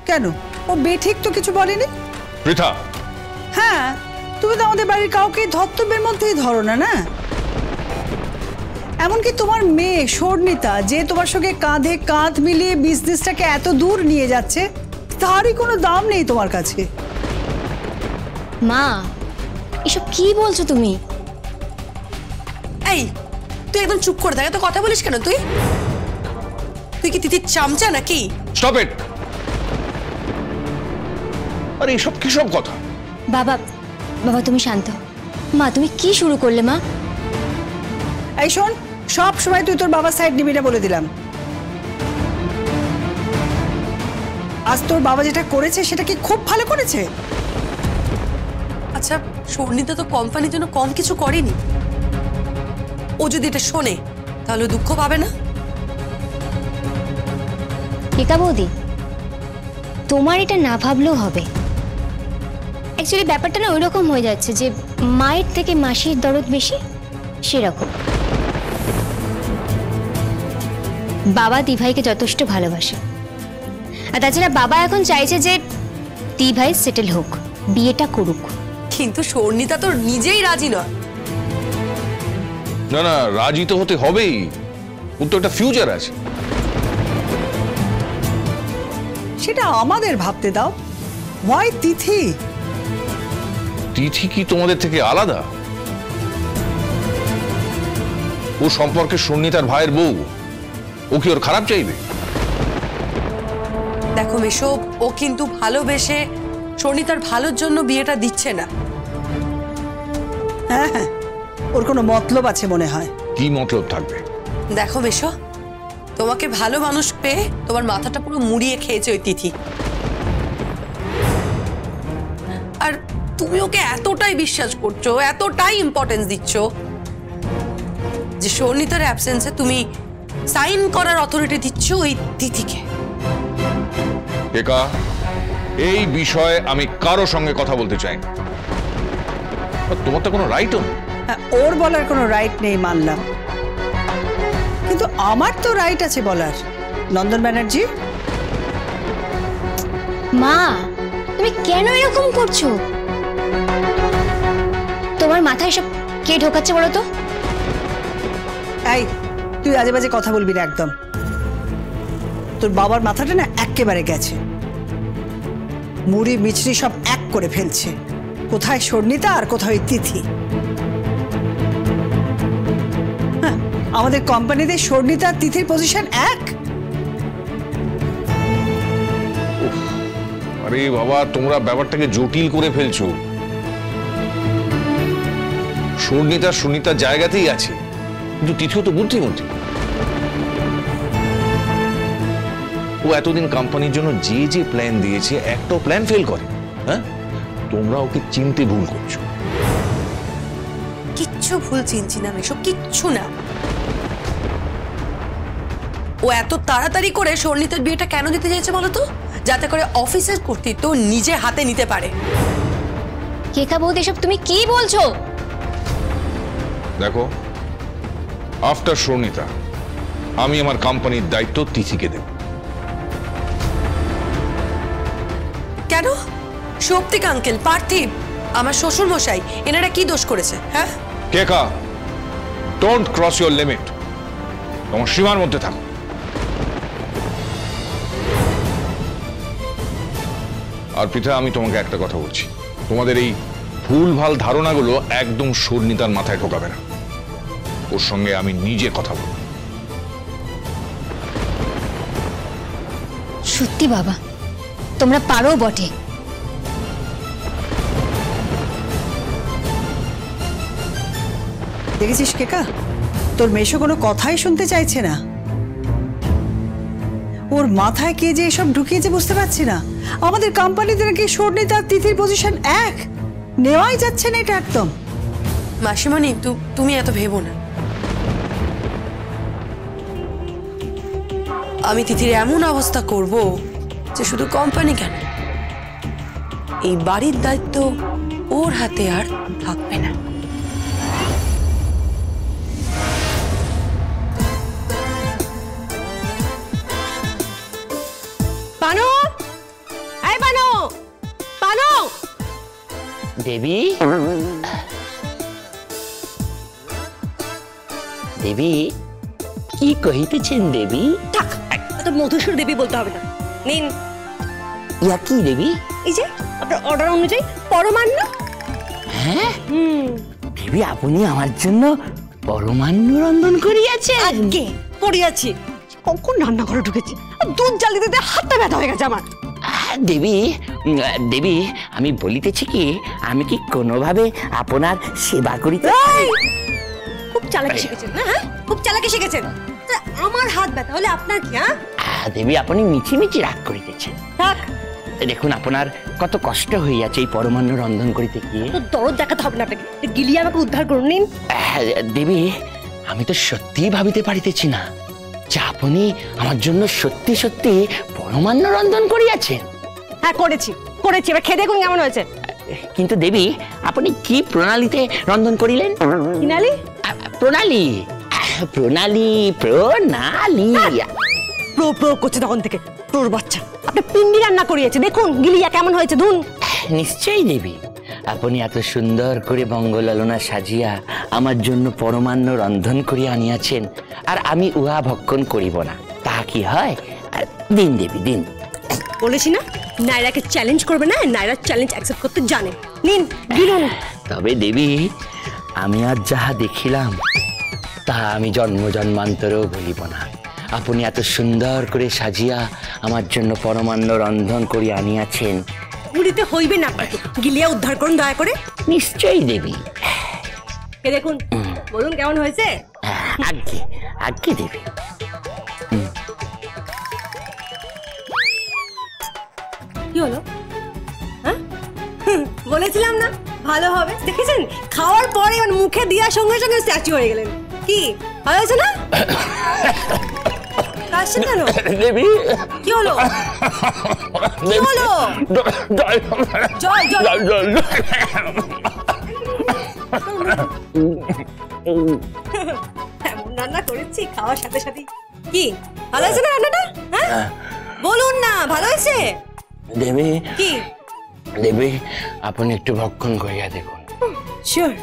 কেন, ও বেঠিক তো কিছু বলেনি। পৃথা, হ্যাঁ, তুমি তো আমাদের বাড়ির কাউকে ধর্তব্যের মধ্যেই ধরো না, না? এমনকি তোমার মেয়ে স্বর্ণিতা, যে তোমার সঙ্গে কাঁধে কাঁধ মিলিয়ে বিজনেসটাকে এত দূর নিয়ে যাচ্ছে, তারই কোনো দাম নেই তোমার কাছে। মা, এসব কি বলছো তুমি? এই, তুই একদম চুপ করে থাক। এত কথা বলিস কেন তুই? তুই কি তিথির চামচা নাকি? Stop it. আরে এসব কি সব কথা? বাবা, বাবা তুমি শান্ত। মা, তুমি কি শুরু করলে মা? এই শোন, সব সময় তুই তোর বাবার সাইড নিবি না বলে দিলাম। আজ তোর বাবা যেটা করেছে সেটা কি খুব ভালো করেছে? আচ্ছা, স্বর্ণিতা তো কোম্পানির জন্য কম কিছু করেনি। ও যদি এটা শোনে তাহলে দুঃখ পাবে না? রেখা বৌদি, তোমার এটা না ভাবলেও হবে। অ্যাকচুয়ালি ব্যাপারটা না ওইরকম হয়ে যাচ্ছে যে মায়ের থেকে মাসির দরদ বেশি, সেরকম। বাবা দিভাইকে যথেষ্ট ভালোবাসে, আর তাছাড়া বাবা এখন চাইছে যে দিভাই সেটেল হোক, বিয়েটা করুক। কিন্তু স্বর্ণিতা তো নিজেই রাজি নয়। না না, রাজি তো হতে হবেই। ওর তো একটা ফিউচার আছে। সেটা আমাদের ভাবতে দাও। ওয়াই তিথি? তিথি কি তোমাদের থেকে আলাদা? ও সম্পর্কে স্বর্ণিতার ভাইয়ের বউ, ও কি ওর খারাপ চাইবে? দেখো মেশো, ও কিন্তু ভালোবেসে স্বর্ণিতার ভালোর জন্য বিয়েটা দিচ্ছে না। হ্যাঁ হ্যাঁ, ওর কোনো মতলব আছে মনে হয়। কি মতলব থাকবে? দেখো মেশো, তোমাকে ভালো মানুষ পেয়ে তোমার মাথাটা পুরো মুড়িয়ে খেয়েছে ওই তিথি। আর তুমি ওকে এতটাই বিশ্বাস করছো, এতটাই ইম্পর্টেন্স দিচ্ছ যে স্বর্ণিতার অ্যাবসেন্সে তুমি সাইন করার অথরিটি দিচ্ছ ওই তিথিকে। একা, এই বিষয়ে আমি কারো সঙ্গে কথা বলতে চাই না। তোমার তো কোনো রাইটও নেই। হ্যাঁ, ওর বলার কোনো রাইট নেই মানলাম, কিন্তু আমার তো রাইট আছে বলার। নন্দন ব্যানার্জি, মা, তুমি কেন এরকম করছো? তোমার মাথায় সব কে ঢোকাচ্ছে বলো তো? এই, তুই আজে বাজে কথা বলবি না একদম। তোর বাবার মাথাটা না একেবারে গেছে, মুড়ি মিছরি সব এক করে ফেলছে। কোথায় স্বর্ণিতা আর কোথায় তিথি। হ্যাঁ, আমাদের কোম্পানিতে স্বর্ণিতা আর তিথির পজিশন এক। আরে বাবা, তোমরা ব্যাপারটাকে জটিল করে ফেলছো। স্বর্ণিতার জায়গাতেই আছে, কিন্তু তিথিও তো বুদ্ধিমতী। ও এতদিন কোম্পানির জন্য যে যে প্ল্যান দিয়েছে, একটাও প্ল্যান ফেল করে। হ্যাঁ, তোমরা ওকে চিনতে ভুল করছো। কিচ্ছু ভুল চিনছি না মেশো, কিচ্ছু না। ও এত তাড়াতাড়ি করে স্বর্ণিতার বিয়েটা কেন দিতে চাইছে বলো তো? যাতে করে অফিসের কর্তৃত্ব নিজে হাতে নিতে পারে। রেখা বৌদি, এসব তুমি কি বলছো? দেখো, আফটার স্বর্ণিতা আমি আমার কোম্পানির দায়িত্ব তিথিকে দেব। কেন? শক্তিক আঙ্কেল, পার্থিব, আমার শ্বশুর মশাই, এনারা কি দোষ করেছে? হ্যাঁ, কেকা, ডোন্ট ক্রস ইউর লিমিট। তোমার সীমার মধ্যে থাকো। আর পৃথা, আমি তোমাকে একটা কথা বলছি, তোমাদের এই ভুলভাল ধারণাগুলো একদম স্বর্ণিতার মাথায় ঢোকাবে না। ওর সঙ্গে আমি নিজে কথা বলবো। সত্যি বাবা, তোমরা পারো বটে। দেখেছিস কেকা, তোর মেশো কোনো কথাই শুনতে চাইছে না। ওর মাথায় কে যে এসব ঢুকিয়েছে বুঝতে পারছি না। আমাদের কোম্পানিতে নাকি স্বর্ণিতা আর তিথির পজিশন এক, নেওয়াই যাচ্ছে না এটা একদম। মাসিমণি, তুমি এত ভেবো না। আমি তিথির এমন অবস্থা করব যে শুধু কোম্পানি কেন, এই বাড়ির দায়িত্ব ওর হাতে আর থাকবে না। পানু, পানো। দেবী, দেবী কি কহিতেছেন দেবী? থাক, এত মধুসূর দেবী বলতে হবে না। নিন, ইয়া কি দেবী? এই যে আপনার অর্ডার অনুযায়ী পরমান্ন। হ্যাঁ দেবী, আপনি আমার জন্য পরমান্ন রন্ধন করিয়াছেন? আগে পড়িয়াছি, কখন রান্নাঘরে ঢুকেছি, আর দুধ জ্বাল দিতে দিতে হাতটা ব্যথা হয়ে গেছে আমার। দেবী, দেবী আমি বলিতেছি কি, আমি কি কোনোভাবে আপনার সেবা করিতে? খুব চালাকি শিখেছেন না? হ্যাঁ, খুব চালাকি শিখেছেন। তা আমার হাত ব্যথা হলে আপনার কি? হ্যাঁ দেবী, আপনি মিছি মিছি রাগ করিতেছেন। থাক, দেখুন আপনার কত কষ্ট হইয়াছে এই পরমান্ন রন্ধন করিতে গিয়ে। তো দরদ দেখাতে হবে না আপনাকে, গিলিয়ে আমাকে উদ্ধার করুন। নিন। দেবী, আমি তো সত্যিই ভাবিতে পারিতেছি না যে আপনি আমার জন্য সত্যি সত্যি পরমান্ন রন্ধন করিয়াছেন। হ্যাঁ করেছি, করেছি, এবার খেয়ে দেখুন কেমন হয়েছে। কিন্তু দেবী, আপনি কি প্রণালীতে রন্ধন করিলেন? কিনালি প্রণালী, প্রণালী, প্রণালী। প্রয়োগ করছে তখন থেকে তোর বাচ্চা। আপনি পিন্ডি রান্না করিয়েছে, দেখুন গিলিয়া কেমন হয়েছে। ধুন। নিশ্চয়ই দেবী, আপনি এত সুন্দর করে বঙ্গললনা সাজিয়া আমার জন্য পরমান্ন রন্ধন করিয়া আনিয়াছেন, আর আমি উহা ভক্ষণ করিব না, তাহা কি হয়? আর দিন দেবী, দিন। বলেছি না, নায়রাকে চ্যালেঞ্জ করবে না, নায়রা চ্যালেঞ্জ অ্যাকসেপ্ট করতে জানে। নিন, গিলুন। তবে দেবী, আমি আজ যাহা দেখিলাম তাহা আমি জন্ম জন্মান্তরেও ভুলিব না। আপনি এত সুন্দর করে সাজিয়া আমার জন্য পরমান্ন রন্ধন করিয়া আনিয়াছেন। পুরিতে হইবে না আপনাকে, গিলিয়া উদ্ধার করুন দয়া করে। নিশ্চয়ই দেবী। এ দেখুন, বলুন কেমন হয়েছে। আজ্ঞে, আজ্ঞে দেবী। কি হলো? হ্যাঁ, বলেছিলাম না ভালো হবে। দেখেছেন, খাওয়ার পরে এবার মুখে দেওয়ার সঙ্গে সঙ্গে স্ট্যাচু হয়ে গেলেন। কি ভালো হয়েছে না? কাশছেন কেন? দেবী, কি হলো? কি হলো? জল জল। এমন রান্না করেছি খাওয়ার সাথে সাথে। কি ভালো হয়েছে না রান্নাটা? হ্যাঁ বলুন না, ভালো হয়েছে? দেবী, কি দেবী, আপনি একটু ভক্ষণ করিয়া দেখুন। শিওর।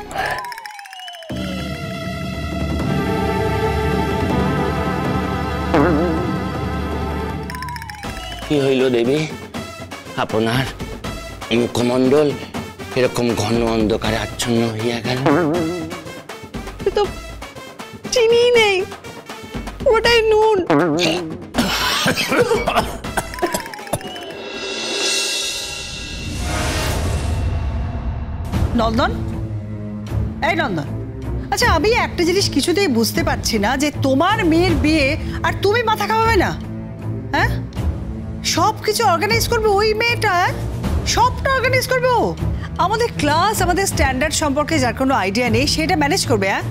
কি হইল দেবী, আপনার মুখমণ্ডল এরকম ঘন অন্ধকারে আচ্ছন্ন হইয়া গেল? তো চিনি নেই, ওটাই নুন। নন্দন, এই নন্দন, আচ্ছা আমি একটা জিনিস কিছুতেই বুঝতে পারছি না, যে তোমার মেয়ের বিয়ে আর তুমি মাথা খাওয়াবে না? হ্যাঁ, সব কিছু অর্গানাইজ করবে ওই মেয়েটা, সবটা অর্গানাইজ করবে ও। আমাদের ক্লাস, আমাদের স্ট্যান্ডার্ড সম্পর্কে যার কোনো আইডিয়া নেই সেটা ম্যানেজ করবে। হ্যাঁ,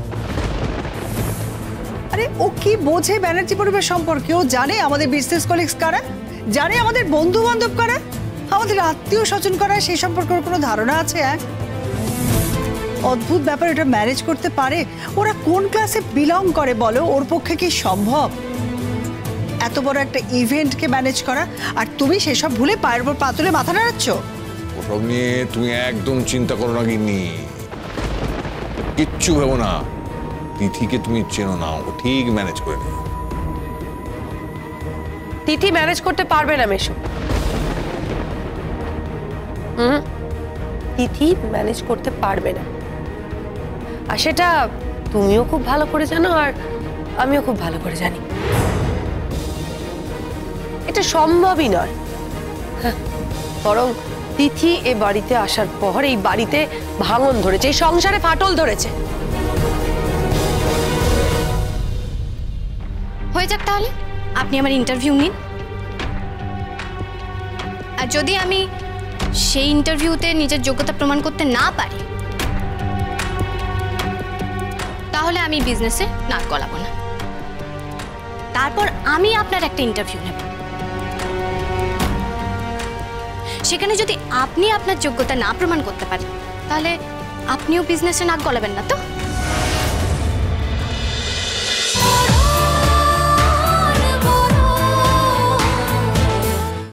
আরে ও কি বোঝে ব্যানার্জি পরিবার সম্পর্কে? ও জানে আমাদের বিজনেস কলিগস কারা, জানে আমাদের বন্ধু বান্ধব কারা, আমাদের আত্মীয় স্বজন কারা, সেই সম্পর্কে ওর কোনো ধারণা আছে? হ্যাঁ, অদ্ভুত ব্যাপার, এটা ম্যানেজ করতে পারে? ওরা কোন ক্লাসে বিলং করে বলো? ওর পক্ষে কি সম্ভব এত বড় একটা ইভেন্টকে ম্যানেজ করা? আর তুমি সেসব ভুলে পায়ের উপর পা তুলে মাথা নাড়াচ্ছ। ওসব নিয়ে তুমি একদম চিন্তা করো না গিন্নি, কিচ্ছু ভেবো না। তিথিকে তুমি চেনো না, ও ঠিক ম্যানেজ করে নেবে। তিথি ম্যানেজ করতে পারবে না মেশো। তিথি ম্যানেজ করতে পারবে না, আর সেটা তুমিও খুব ভালো করে জানো, আর আমিও খুব ভালো করে জানি। এটা সম্ভবই নয়। বরং তিথি এ বাড়িতে আসার পর এই বাড়িতে ভাঙন ধরেছে, এই সংসারে ফাটল ধরেছে। হয়ে যাক তাহলে, আপনি আমার ইন্টারভিউ নিন, আর যদি আমি সেই ইন্টারভিউতে নিজের যোগ্যতা প্রমাণ করতে না পারি, তাহলে আমি বিজনেসে নাক গলাবো না। তারপর আমি আপনার একটা ইন্টারভিউ নেব, সেখানে যদি আপনি আপনার যোগ্যতা না প্রমাণ করতে পারেন, তাহলে আপনিও বিজনেসে নাক গলাবেন না তো?